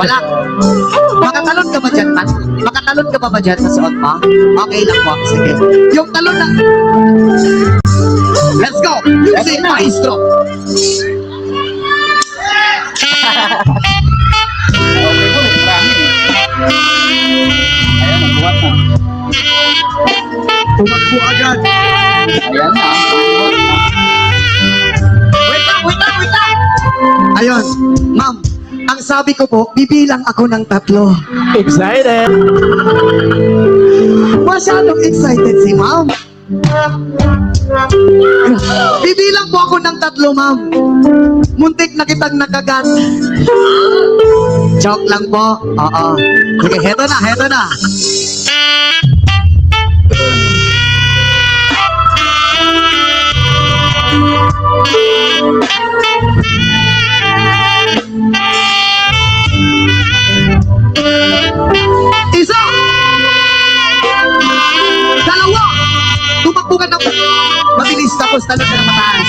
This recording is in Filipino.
Wala. Makatalon ka ba dyan, man? Makatalon ka ba dyan sa suot mo? Okay lang po. Sige. Yung talon na... Let's go! Music, maestro! Okay po, marami eh. Ayan, nagbuhat na. Tumakbo agad. Ayan na, nagbuhat na. Wait lang! Ayun, ma'am. Ang sabi ko po, bibilang ako ng 3. Excited! Masyadong excited si ma'am. Bibilang po ako ng 3, ma'am. Muntik na kitang nakagat. Joke lang po. Oo. Sige, heto na. Isa! Dalawa! Tumakbo ka na. Mabilis tapos talon ka na mataas.